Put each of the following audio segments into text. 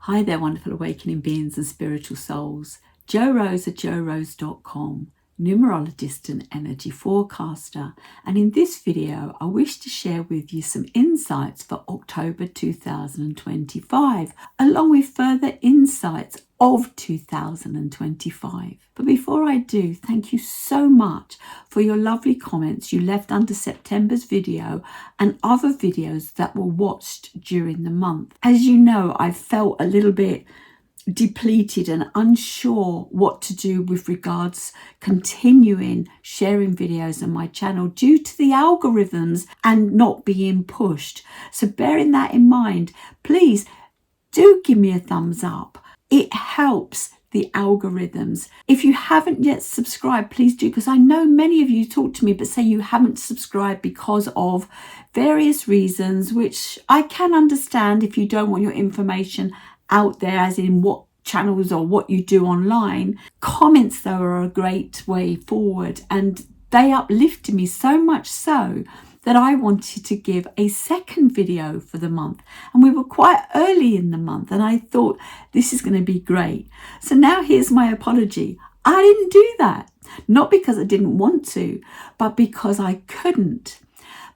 Hi there, wonderful awakening beings and spiritual souls. Jo Rose at jorose.com, numerologist and energy forecaster. And in this video, I wish to share with you some insights for October 2025, along with further insights of 2025. But before I do, thank you so much for your lovely comments you left under September's video and other videos that were watched during the month. As you know, I felt a little bit depleted and unsure what to do with regards continuing sharing videos on my channel due to the algorithms and not being pushed. So bearing that in mind, please do give me a thumbs up. It helps the algorithms. If you haven't yet subscribed, please do, because I know many of you talk to me but say you haven't subscribed because of various reasons, which I can understand if you don't want your information out there, as in what channels or what you do online. Comments though are a great way forward, and they uplifted me so much so that I wanted to give a second video for the month, and we were quite early in the month and I thought this is going to be great. So now here's my apology. I didn't do that, not because I didn't want to, but because I couldn't.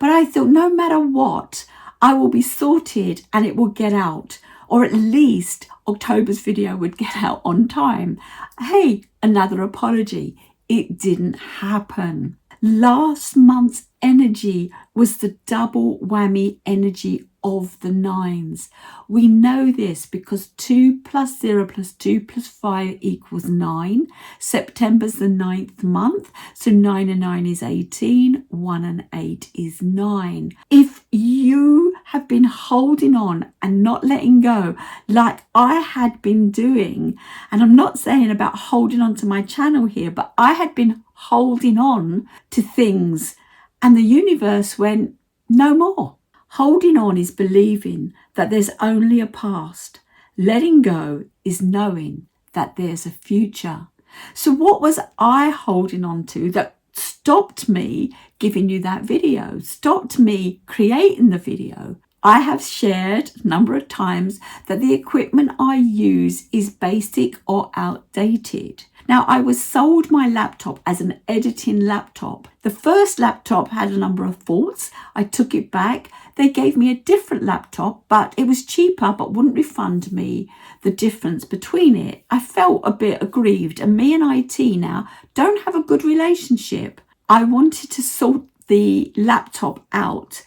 But I thought no matter what, I will be sorted and it will get out, or at least October's video would get out on time. Hey, another apology. It didn't happen. Last month's energy was the double whammy energy of the nines. We know this because 2 plus 0 plus 2 plus 5 equals 9. September's the 9th month, so 9 and 9 is 18, 1 and 8 is 9. If you have been holding on and not letting go like I had been doing, and I'm not saying about holding on to my channel here, but I had been holding on to things and the universe went, no more. Holding on is believing that there's only a past. Letting go is knowing that there's a future. So what was I holding on to that stopped me giving you that video, stopped me creating the video? I have shared a number of times that the equipment I use is basic or outdated. Now, I was sold my laptop as an editing laptop. The first laptop had a number of faults. I took it back. They gave me a different laptop, but it was cheaper, but wouldn't refund me the difference between it. I felt a bit aggrieved, and me and IT now don't have a good relationship. I wanted to sort the laptop out.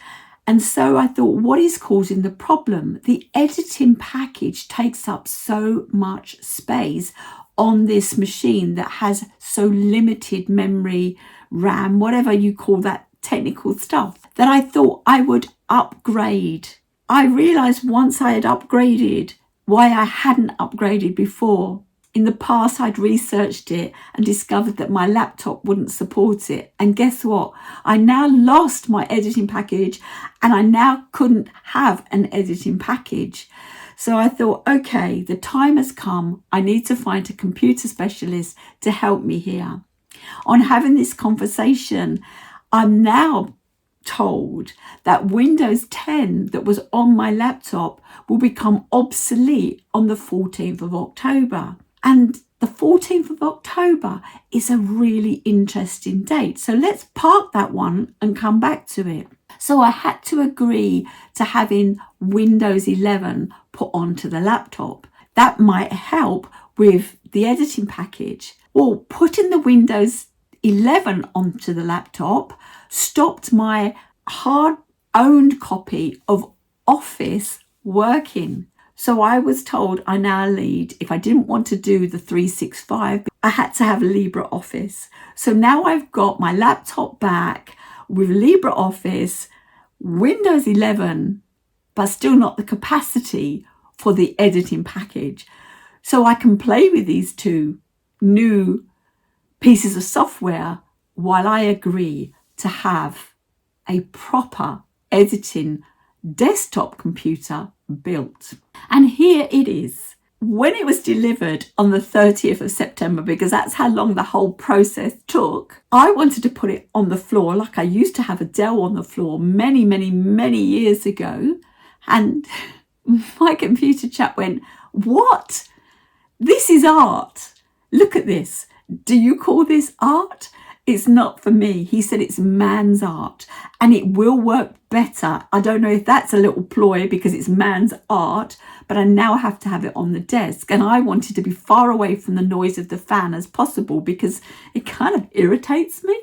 And so I thought, what is causing the problem? The editing package takes up so much space on this machine that has so limited memory, RAM, whatever you call that technical stuff, that I thought I would upgrade. I realized once I had upgraded why I hadn't upgraded before. In the past, I'd researched it and discovered that my laptop wouldn't support it. And guess what? I now lost my editing package and I now couldn't have an editing package. So I thought, okay, the time has come. I need to find a computer specialist to help me here. On having this conversation, I'm now told that Windows 10 that was on my laptop will become obsolete on the 14th of October. And the 14th of October is a really interesting date. So let's park that one and come back to it. So I had to agree to having Windows 11 put onto the laptop. That might help with the editing package. Well, putting the Windows 11 onto the laptop stopped my hard-owned copy of Office working. So I was told I now need, if I didn't want to do the 365, I had to have LibreOffice. So now I've got my laptop back with LibreOffice, Windows 11, but still not the capacity for the editing package. So I can play with these two new pieces of software while I agree to have a proper editing desktop computer built. And here it is. When it was delivered on the 30th of September, because that's how long the whole process took, I wanted to put it on the floor like I used to have a Dell on the floor many years ago. And my computer chat went, What? This is art. Look at this. Do you call this art? It's not for me. He said it's man's art and it will work better. I don't know if that's a little ploy because it's man's art, but I now have to have it on the desk. And I wanted to be far away from the noise of the fan as possible because it kind of irritates me.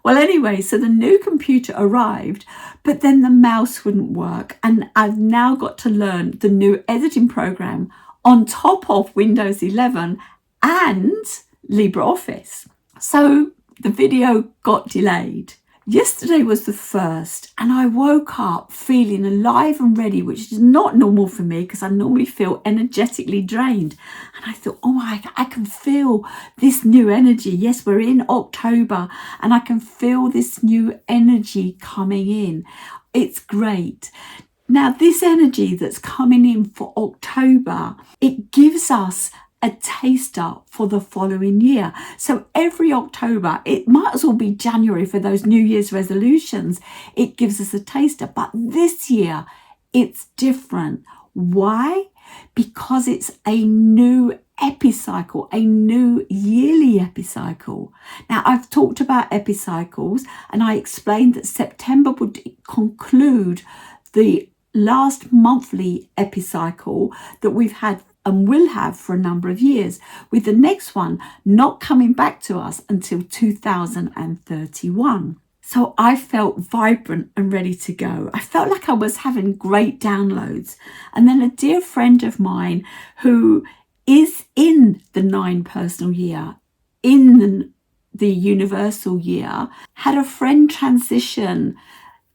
Well, anyway, so the new computer arrived, but then the mouse wouldn't work. And I've now got to learn the new editing program on top of Windows 11 and LibreOffice. So the video got delayed. Yesterday was the first and I woke up feeling alive and ready, which is not normal for me because I normally feel energetically drained. And I thought, oh I can feel this new energy. Yes, we're in October and I can feel this new energy coming in. It's great. Now, this energy that's coming in for October, it gives us a taster for the following year. So every October, it might as well be January for those New Year's resolutions. It gives us a taster. But this year, it's different. Why? Because it's a new epicycle, a new yearly epicycle. Now, I've talked about epicycles and I explained that September would conclude the last monthly epicycle that we've had and will have for a number of years, with the next one not coming back to us until 2031. So I felt vibrant and ready to go. I felt like I was having great downloads. And then a dear friend of mine who is in the 9 personal year, in the universal year, had a friend transition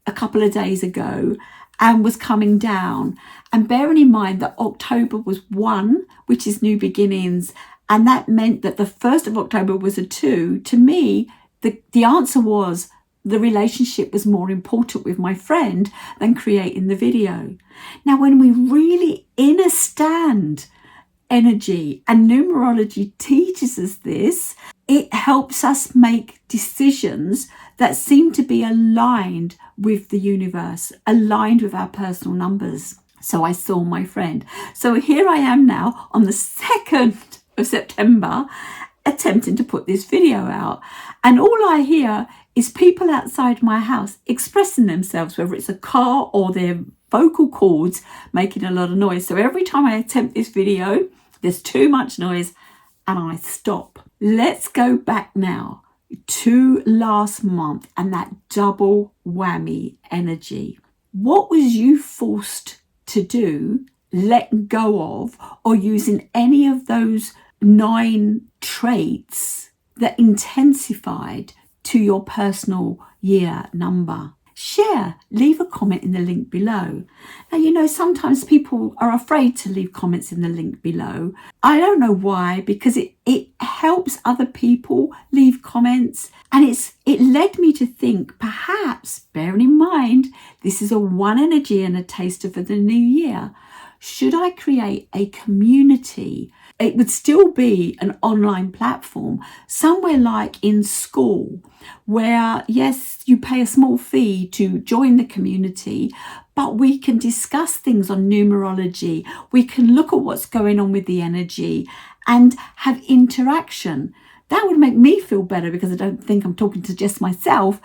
a couple of days ago and was coming down. And bearing in mind that October was 1, which is new beginnings, and that meant that the 1st of October was a 2, to me, the answer was the relationship was more important with my friend than creating the video. Now, when we really understand energy, and numerology teaches us this, it helps us make decisions that seem to be aligned with the universe, aligned with our personal numbers. So I saw my friend. So here I am now on the 2nd of September attempting to put this video out. And all I hear is people outside my house expressing themselves, whether it's a car or their vocal cords making a lot of noise. So every time I attempt this video, there's too much noise and I stop. Let's go back now to last month and that double whammy energy. What was you forced to do, let go of, or using any of those 9 traits that intensified to your personal year number? Share, leave a comment in the link below. Now, you know, sometimes people are afraid to leave comments in the link below. I don't know why, because it helps other people leave comments. And it led me to think, perhaps, bearing in mind, this is a 1 energy and a taster for the new year. Should I create a community? It would still be an online platform, somewhere like in school, where, yes, you pay a small fee to join the community, but we can discuss things on numerology. We can look at what's going on with the energy and have interaction. That would make me feel better because I don't think I'm talking to just myself.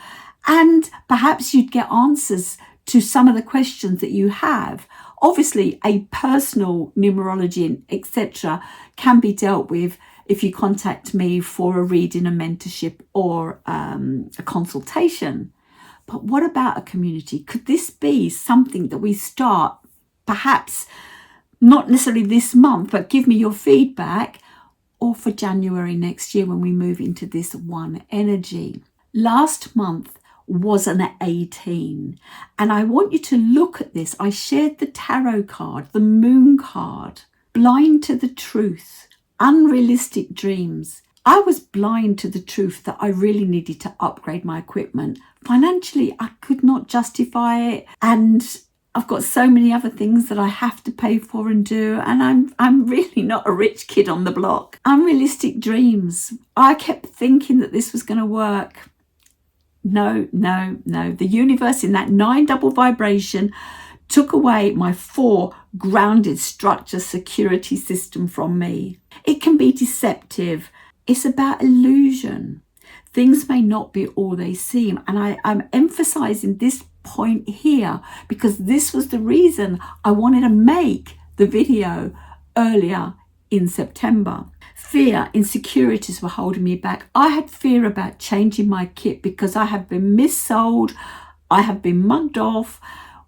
And perhaps you'd get answers to some of the questions that you have. Obviously, a personal numerology, etc., can be dealt with if you contact me for a reading, a mentorship, or a consultation. But what about a community? Could this be something that we start, perhaps not necessarily this month, but give me your feedback, or for January next year when we move into this 1 energy? Last month was an 18, and I want you to look at this. I shared the tarot card, the moon card, blind to the truth, unrealistic dreams. I was blind to the truth that I really needed to upgrade my equipment. Financially, I could not justify it, and I've got so many other things that I have to pay for and do, and I'm really not a rich kid on the block. Unrealistic dreams. I kept thinking that this was going to work. No. The universe in that 9 double vibration took away my 4 grounded structure security system from me. It can be deceptive. It's about illusion. Things may not be all they seem. And I'm emphasizing this point here because this was the reason I wanted to make the video earlier in September. Fear, insecurities were holding me back. I had fear about changing my kit because I have been missold. I have been mugged off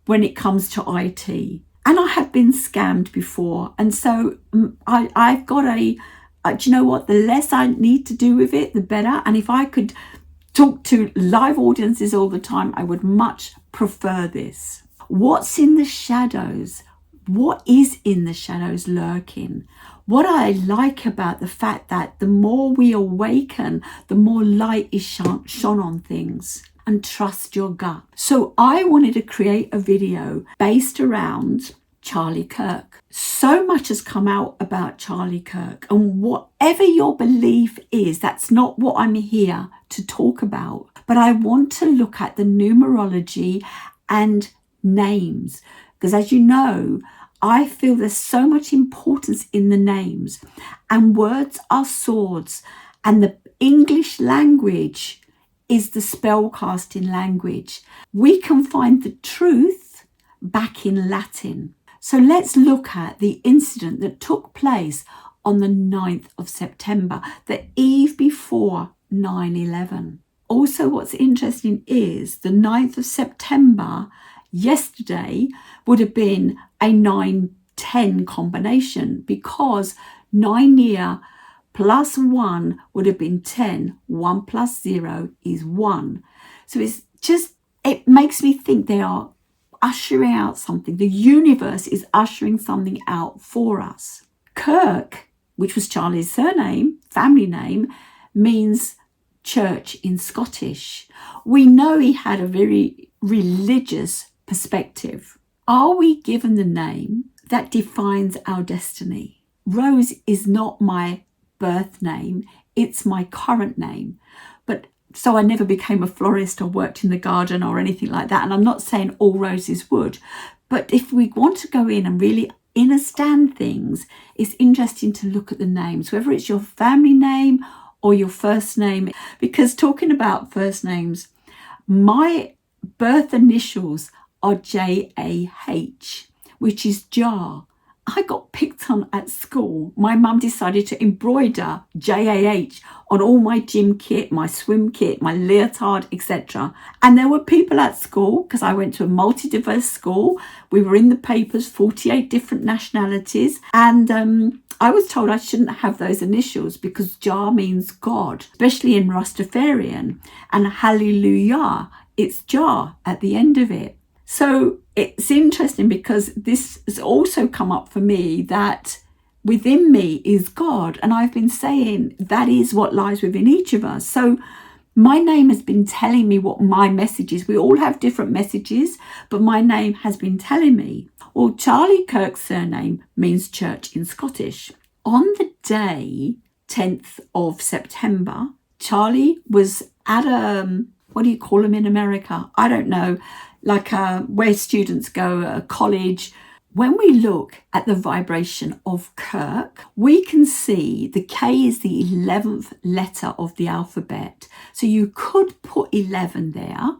when it comes to IT. And I have been scammed before. And so I've got do you know what? The less I need to do with it, the better. And if I could talk to live audiences all the time, I would much prefer this. What's in the shadows? What is in the shadows lurking? What I like about the fact that the more we awaken, the more light is shone on things. And trust your gut. So I wanted to create a video based around Charlie Kirk. So much has come out about Charlie Kirk, and whatever your belief is, that's not what I'm here to talk about. But I want to look at the numerology and names, because as you know, I feel there's so much importance in the names, and words are swords, and the English language is the spellcasting language. We can find the truth back in Latin. So let's look at the incident that took place on the 9th of September, the eve before 9/11. Also, what's interesting is the 9th of September, yesterday, would have been a 9-10 combination because 9 year plus 1 would have been 10. 1 plus 0 is 1. So it makes me think they are ushering out something. The universe is ushering something out for us. Kirk, which was Charlie's surname, family name, means church in Scottish. We know he had a very religious perspective. Are we given the name that defines our destiny? Rose is not my birth name, it's my current name. But so I never became a florist or worked in the garden or anything like that. And I'm not saying all roses would, but if we want to go in and really understand things, it's interesting to look at the names, whether it's your family name or your first name. Because talking about first names, my birth initials are JAH, which is jar. I got picked on at school. My mum decided to embroider JAH on all my gym kit, my swim kit, my leotard, etc. And there were people at school, because I went to a multi-diverse school. We were in the papers, 48 different nationalities. And I was told I shouldn't have those initials because Jah means God, especially in Rastafarian. And hallelujah, it's Jah at the end of it. So it's interesting because this has also come up for me that within me is God. And I've been saying that is what lies within each of us. So my name has been telling me what my message is. We all have different messages, but my name has been telling me. Well, Charlie Kirk's surname means church in Scottish. On the day, 10th of September, Charlie was at what do you call them in America? I don't know. Like where students go, a college. When we look at the vibration of Kirk, we can see the K is the 11th letter of the alphabet. So you could put 11 there.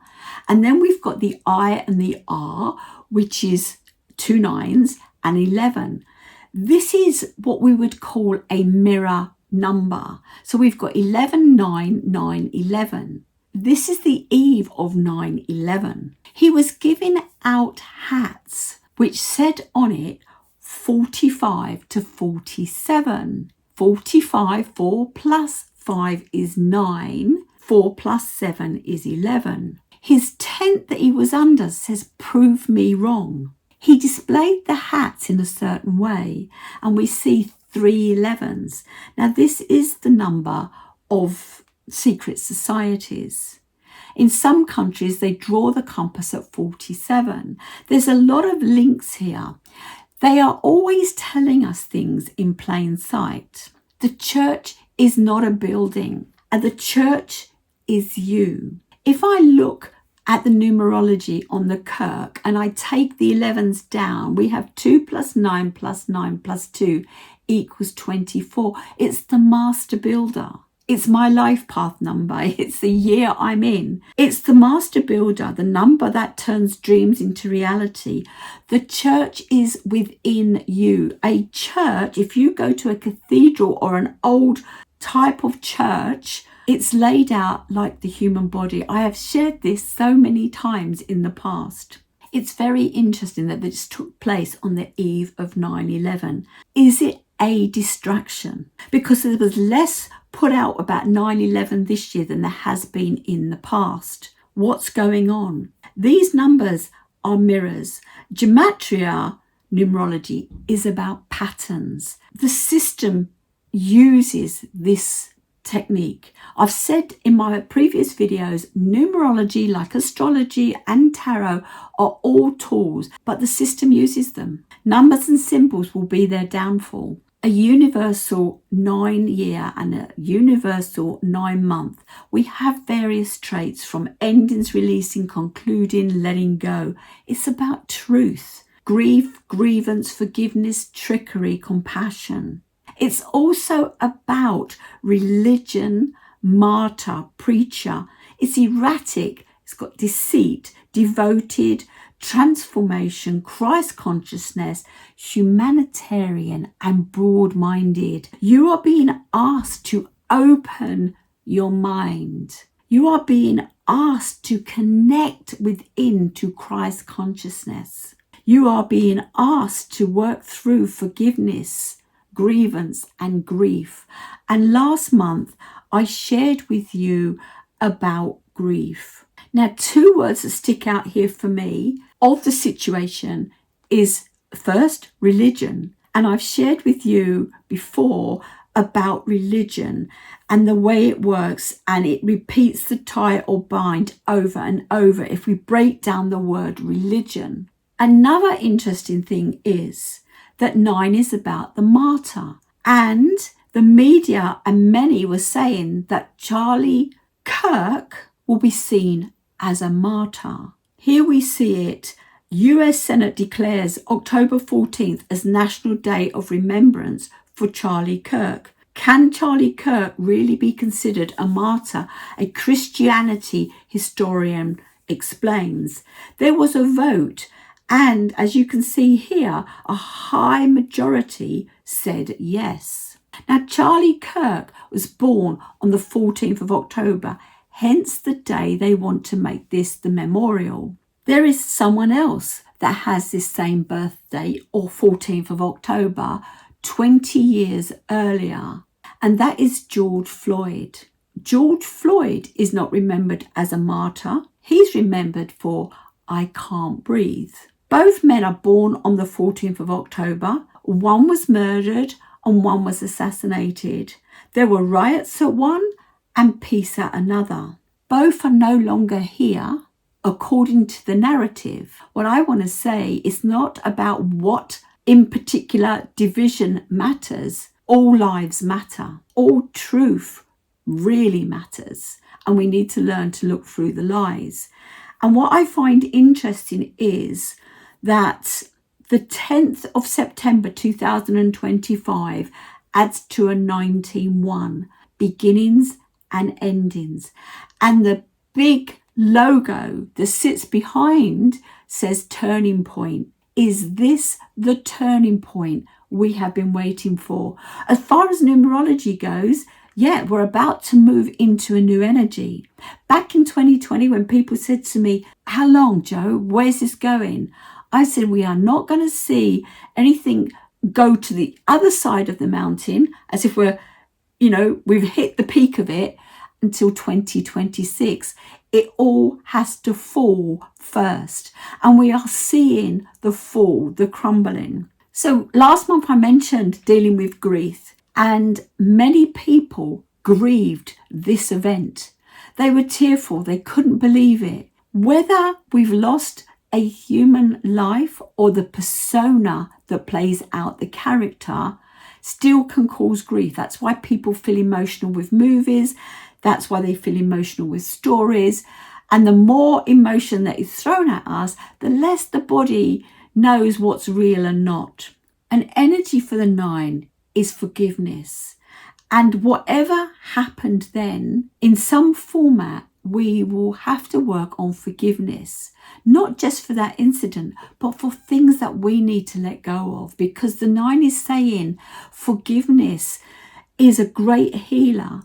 And then we've got the I and the R, which is 2 9s and 11. This is what we would call a mirror number. So we've got 11, 9, 9, 11. This is the eve of 9/11. He was giving out hats which said on it 45 to 47. 45, 4 plus 5 is 9. 4 plus 7 is 11. His tent that he was under says, "Prove me wrong." He displayed the hats in a certain way, and we see 3 11s. Now, this is the number of secret societies. In some countries, they draw the compass at 47. There's a lot of links here. They are always telling us things in plain sight. The church is not a building, and the church is you. If I look at the numerology on the Kirk and I take the 11s down, we have 2 plus 9 plus 9 plus 2 equals 24. It's the master builder. It's my life path number. It's the year I'm in. It's the master builder, the number that turns dreams into reality. The church is within you. A church, if you go to a cathedral or an old type of church, it's laid out like the human body. I have shared this so many times in the past. It's very interesting that this took place on the eve of 9/11. Is it a distraction? Because there was less put out about 9/11 this year than there has been in the past. What's going on? These numbers are mirrors. Gematria, numerology, is about patterns. The system uses this technique. I've said in my previous videos, numerology, like astrology and tarot, are all tools, but the system uses them. Numbers and symbols will be their downfall. A universal 9-year and a universal 9-month. We have various traits from endings, releasing, concluding, letting go. It's about truth, grief, grievance, forgiveness, trickery, compassion. It's also about religion, martyr, preacher. It's erratic. It's got deceit, devoted, transformation, Christ consciousness, humanitarian, and broad-minded. You are being asked to open your mind. You are being asked to connect within to Christ consciousness. You are being asked to work through forgiveness, grievance, and grief. And last month, I shared with you about grief. Now, 2 words that stick out here for me of the situation is first, religion. And I've shared with you before about religion and the way it works, and it repeats the tie or bind over and over if we break down the word religion. Another interesting thing is that 9 is about the martyr, and the media and many were saying that Charlie Kirk will be seen as a martyr. Here we see it. US Senate declares October 14th as National Day of Remembrance for Charlie Kirk. Can Charlie Kirk really be considered a martyr? A Christianity historian explains. There was a vote, and as you can see here, a high majority said yes. Now, Charlie Kirk was born on the 14th of October, hence the day they want to make this the memorial. There is someone else that has this same birthday, or 14th of October, 20 years earlier, and that is George Floyd. George Floyd is not remembered as a martyr. He's remembered for I Can't Breathe. Both men are born on the 14th of October. One was murdered and one was assassinated. There were riots at one and peace at another. Both are no longer here according to the narrative. What I want to say is not about what in particular division matters. All lives matter. All truth really matters. And we need to learn to look through the lies. And what I find interesting is that the 10th of September 2025 adds to a 19-1, beginnings and endings. And the big logo that sits behind says turning point. Is this the turning point we have been waiting for? As far as numerology goes, yeah, we're about to move into a new energy. Back in 2020, when people said to me, how long, Joe? Where's this going? I said, we are not going to see anything go to the other side of the mountain as if we've hit the peak of it until 2026. It all has to fall first. And we are seeing the fall, the crumbling. So last month I mentioned dealing with grief, and many people grieved this event. They were tearful. They couldn't believe it. Whether we've lost a human life or the persona that plays out the character still can cause grief. That's why people feel emotional with movies. That's why they feel emotional with stories. And the more emotion that is thrown at us, the less the body knows what's real and not. An energy for the 9 is forgiveness. And whatever happened then, in some format, we will have to work on forgiveness, not just for that incident, but for things that we need to let go of, because the 9 is saying forgiveness is a great healer,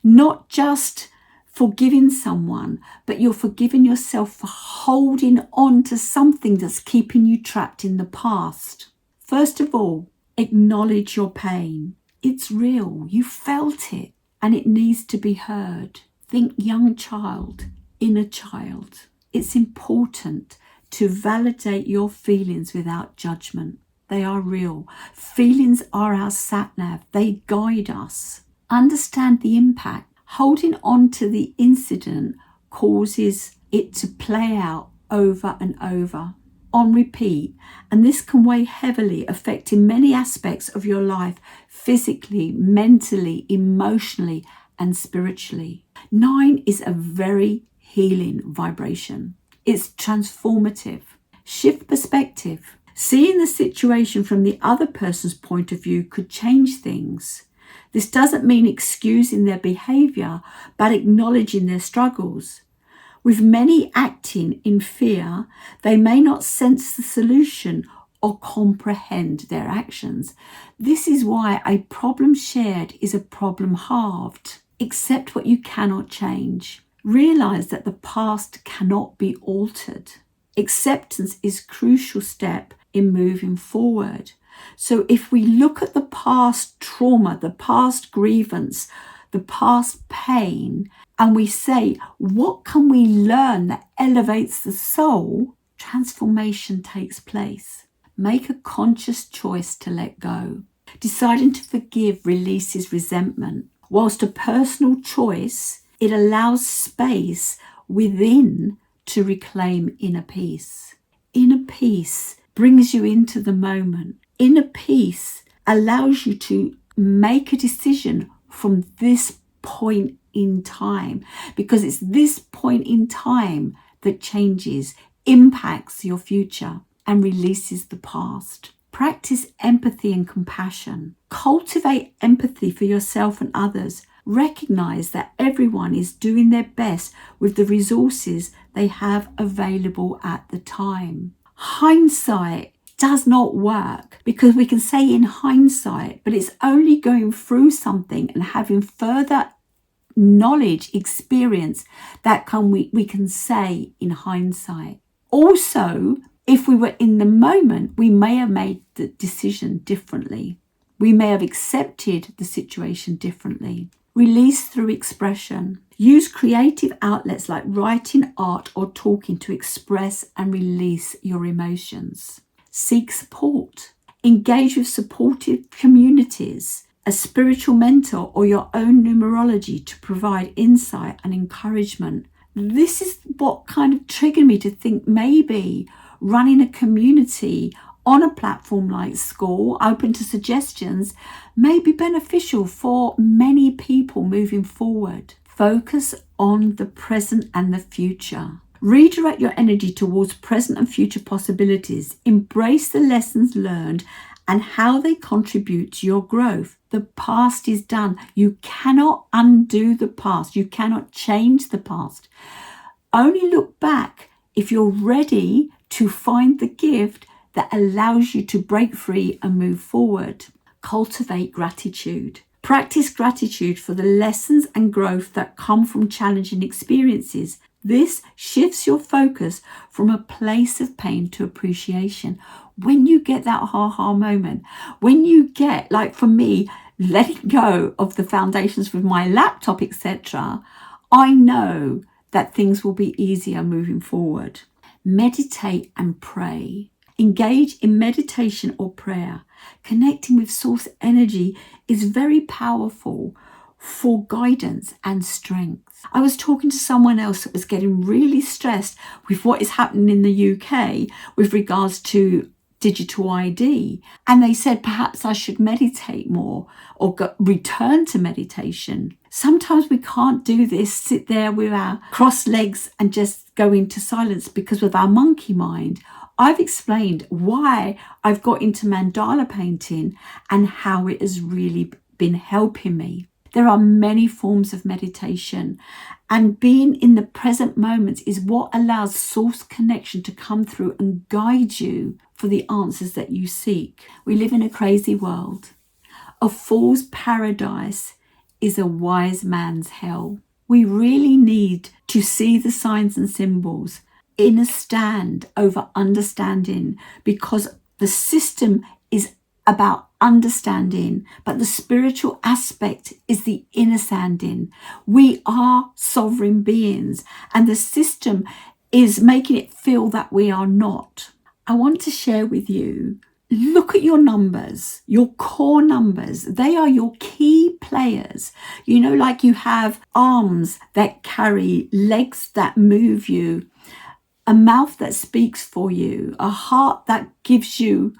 not just forgiving someone, but you're forgiving yourself for holding on to something that's keeping you trapped in the past. First of all, acknowledge your pain. It's real, you felt it, and it needs to be heard. Think young child, inner child. It's important to validate your feelings without judgment. They are real. Feelings are our sat-nav. They guide us. Understand the impact. Holding on to the incident causes it to play out over and over on repeat, and this can weigh heavily, affecting many aspects of your life, physically, mentally, emotionally, and spiritually. 9 is a very healing vibration. It's transformative. Shift perspective. Seeing the situation from the other person's point of view could change things. This doesn't mean excusing their behavior, but acknowledging their struggles. With many acting in fear, they may not sense the solution or comprehend their actions. This is why a problem shared is a problem halved. Accept what you cannot change. Realize that the past cannot be altered. Acceptance is a crucial step in moving forward. So if we look at the past trauma, the past grievance, the past pain, and we say, what can we learn that elevates the soul? Transformation takes place. Make a conscious choice to let go. Deciding to forgive releases resentment. Whilst a personal choice, it allows space within to reclaim inner peace. Inner peace brings you into the moment. Inner peace allows you to make a decision from this point in time, because it's this point in time that changes, impacts your future, and releases the past. Practice empathy and compassion. Cultivate empathy for yourself and others. Recognize that everyone is doing their best with the resources they have available at the time. Hindsight does not work, because we can say in hindsight, but it's only going through something and having further knowledge, experience that we can say in hindsight. Also, if we were in the moment, we may have made the decision differently. We may have accepted the situation differently. Release through expression. Use creative outlets like writing, art, or talking to express and release your emotions. Seek support. Engage with supportive communities, a spiritual mentor, or your own numerology to provide insight and encouragement. This is what kind of triggered me to think maybe running a community on a platform like School, open to suggestions, may be beneficial for many people moving forward. Focus on the present and the future. Redirect your energy towards present and future possibilities. Embrace the lessons learned and how they contribute to your growth. The past is done. You cannot undo the past. You cannot change the past. Only look back if you're ready to find the gift that allows you to break free and move forward. Cultivate gratitude. Practice gratitude for the lessons and growth that come from challenging experiences. This shifts your focus from a place of pain to appreciation. When you get that aha moment, when you get, like for me, letting go of the foundations with my laptop, etc., I know that things will be easier moving forward. Meditate and pray. Engage in meditation or prayer. Connecting with source energy is very powerful for guidance and strength. I was talking to someone else that was getting really stressed with what is happening in the UK with regards to digital ID. And they said perhaps I should meditate more or return to meditation. Sometimes we can't do this, sit there with our crossed legs and just go into silence because of our monkey mind. I've explained why I've got into mandala painting and how it has really been helping me. There are many forms of meditation, and being in the present moment is what allows source connection to come through and guide you for the answers that you seek. We live in a crazy world. A fool's paradise is a wise man's hell. We really need to see the signs and symbols in a stand over understanding, because the system is about understanding, but the spiritual aspect is the inner standing. We are sovereign beings, and the system is making it feel that we are not. I want to share with you, look at your numbers, your core numbers. They are your key players. You know, like you have arms that carry, legs that move you, a mouth that speaks for you, a heart that gives you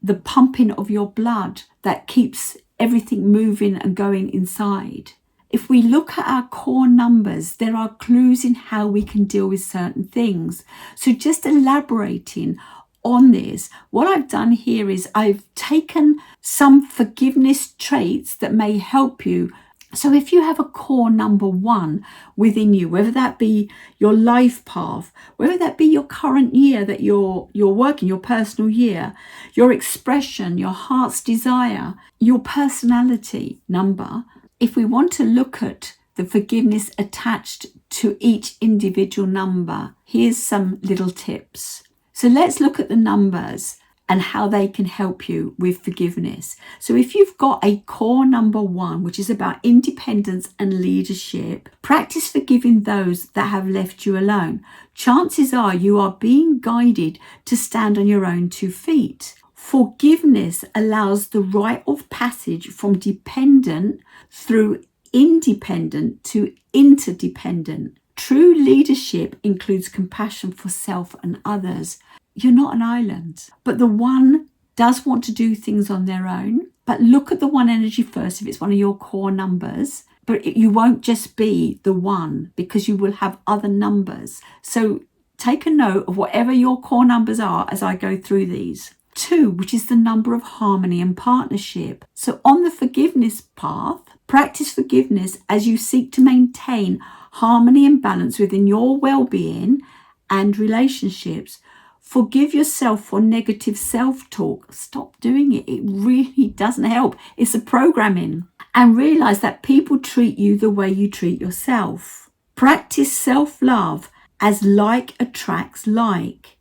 the pumping of your blood that keeps everything moving and going inside. If we look at our core numbers, there are clues in how we can deal with certain things. So just elaborating on this, what I've done here is I've taken some forgiveness traits that may help you. So if you have a core number 1 within you, whether that be your life path, whether that be your current year that you're working, your personal year, your expression, your heart's desire, your personality number, if we want to look at the forgiveness attached to each individual number, here's some little tips. So let's look at the numbers and how they can help you with forgiveness. So if you've got a core number 1, which is about independence and leadership, practice forgiving those that have left you alone. Chances are you are being guided to stand on your own 2 feet. Forgiveness allows the rite of passage from dependent through independent to interdependent. True leadership includes compassion for self and others. You're not an island, but the one does want to do things on their own. But look at the 1 energy first if it's one of your core numbers. But you won't just be the 1, because you will have other numbers. So take a note of whatever your core numbers are as I go through these. 2, which is the number of harmony and partnership. So on the forgiveness path, practice forgiveness as you seek to maintain harmony and balance within your well-being and relationships. Forgive yourself for negative self-talk. Stop doing it. It really doesn't help. It's a programming. And realize that people treat you the way you treat yourself. Practice self-love as like attracts like.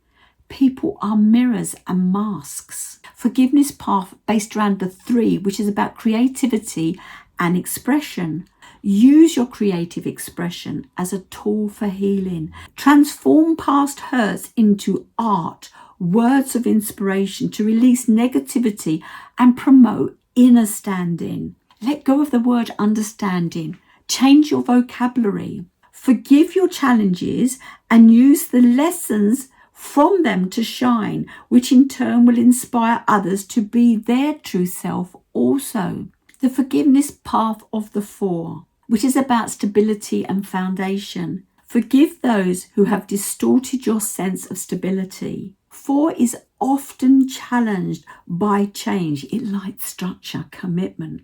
People are mirrors and masks. Forgiveness path based around the 3, which is about creativity and expression. Use your creative expression as a tool for healing. Transform past hurts into art, words of inspiration to release negativity and promote inner standing. Let go of the word understanding. Change your vocabulary. Forgive your challenges and use the lessons from them to shine, which in turn will inspire others to be their true self also. The forgiveness path of the 4, which is about stability and foundation. Forgive those who have distorted your sense of stability. 4 is often challenged by change. It likes structure, commitment.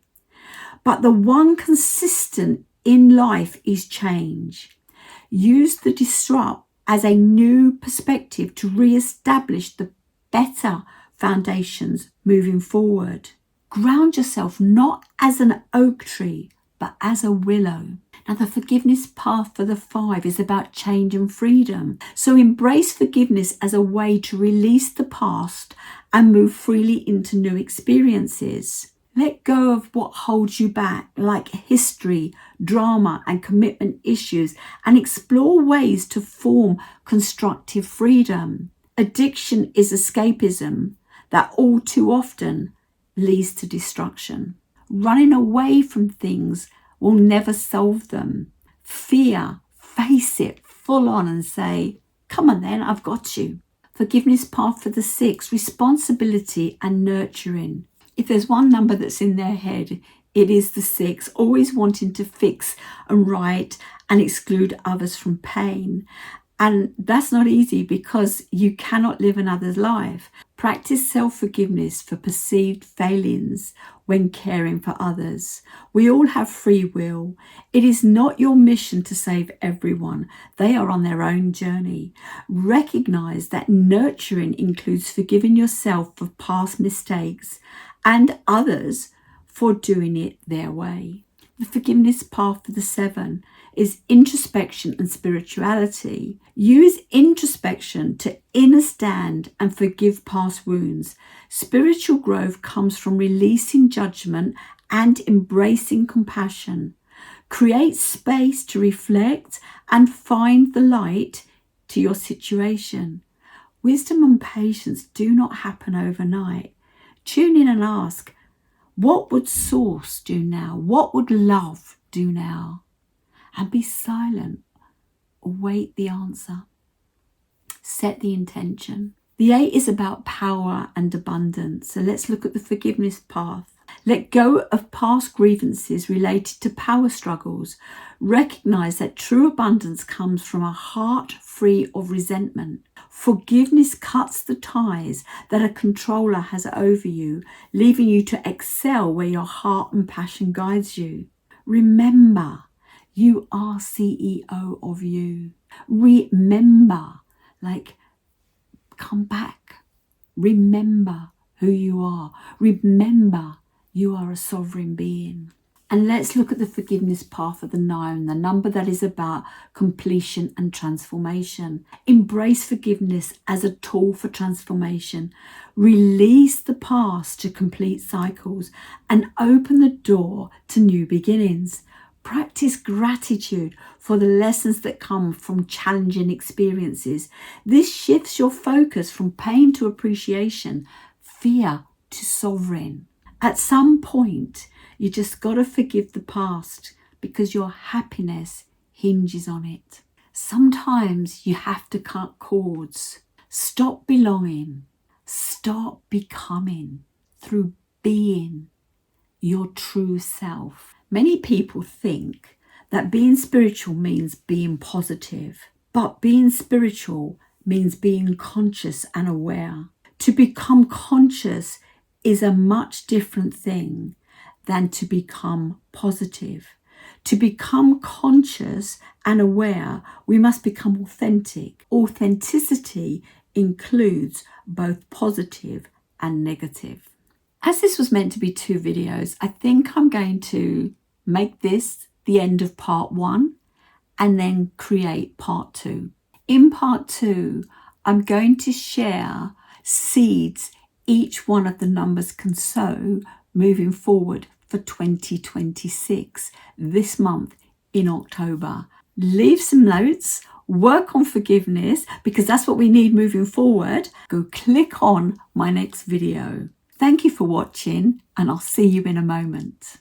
But the one consistent in life is change. Use the disrupt as a new perspective to re-establish the better foundations moving forward. Ground yourself not as an oak tree, but as a willow. Now, the forgiveness path for the 5 is about change and freedom. So embrace forgiveness as a way to release the past and move freely into new experiences. Let go of what holds you back, like history, drama, and commitment issues, and explore ways to form constructive freedom. Addiction is escapism that all too often leads to destruction. Running away from things will never solve them. Fear, face it full on and say, come on then, I've got you. Forgiveness path for the 6, responsibility and nurturing. If there's one number that's in their head, it is the 6, always wanting to fix and right and exclude others from pain. And that's not easy because you cannot live another's life. Practice self-forgiveness for perceived failings when caring for others. We all have free will. It is not your mission to save everyone. They are on their own journey. Recognize that nurturing includes forgiving yourself for past mistakes and others for doing it their way. The forgiveness path for the 7 is introspection and spirituality. Use introspection to understand and forgive past wounds. Spiritual growth comes from releasing judgment and embracing compassion. Create space to reflect and find the light to your situation. Wisdom and patience do not happen overnight. Tune in and ask, what would Source do now? What would love do now? And be silent. Await the answer. Set the intention. The 8 is about power and abundance. So let's look at the forgiveness path. Let go of past grievances related to power struggles. Recognize that true abundance comes from a heart free of resentment. Forgiveness cuts the ties that a controller has over you, leaving you to excel where your heart and passion guides you. Remember, you are CEO of you. Remember, come back. Remember who you are. Remember, you are a sovereign being. And let's look at the forgiveness path of the 9, the number that is about completion and transformation. Embrace forgiveness as a tool for transformation. Release the past to complete cycles and open the door to new beginnings. Practice gratitude for the lessons that come from challenging experiences. This shifts your focus from pain to appreciation, fear to sovereign. At some point, you just got to forgive the past because your happiness hinges on it. Sometimes you have to cut cords. Stop belonging. Stop becoming through being your true self. Many people think that being spiritual means being positive, but being spiritual means being conscious and aware. To become conscious is a much different thing than to become positive. To become conscious and aware, we must become authentic. Authenticity includes both positive and negative. As this was meant to be 2 videos, I think I'm going to make this the end of part 1 and then create part 2. In part 2, I'm going to share seeds each one of the numbers can sow moving forward for 2026, this month in October. Leave some notes, work on forgiveness because that's what we need moving forward. Go click on my next video. Thank you for watching and I'll see you in a moment.